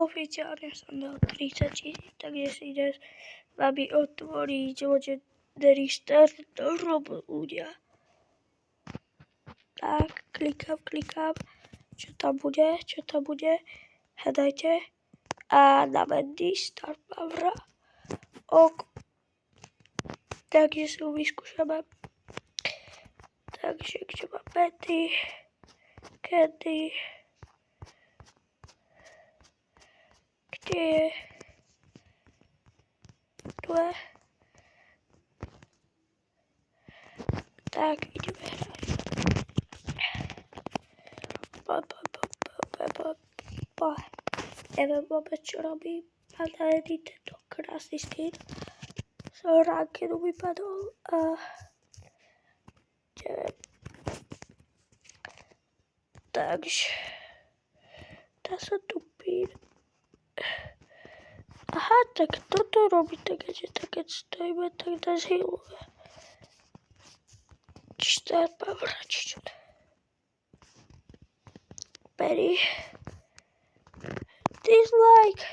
Oficiálne som dal 30 000, takže si dnes babi otvoriť Legendary Start do ľudia. Tak, klikám. Čo tam bude? Hľadajte. A na Mendy Star Power. Ok. Takže si ho vyskúšame. Takže kde má Mendy? Candy? Kde je? Tu je. Tak, ideme hrať. Neviem vôbec, čo robím. Mám na tento krásny skin. Som rankedu vypadol a neviem. Takže dá sa tu pín. Aha, tak toto robí, takže keď stojíme, tak nás healuje. Star Power, či čo to? Berry. Dislike.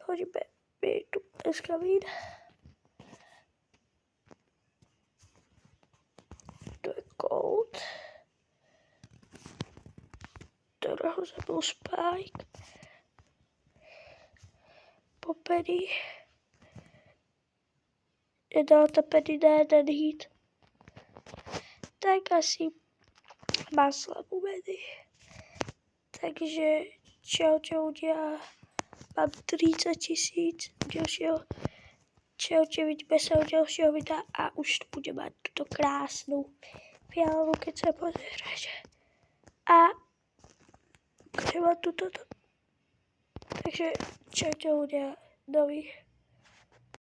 Chodíme tu eskavín. Tu je Cold. Ktorého zabil Spike. Po Penny. Nedal to Penny na jeden hit. Tak asi má slabú Penny. Takže čau ľudia. Mám 30 000 ďalšieho. Čaute, vidíme sa u ďalšieho videa a už tu bude mať túto krásnu fialovú, keď sa pozerať. A kde mám túto. Takže čaute ľudia, nových.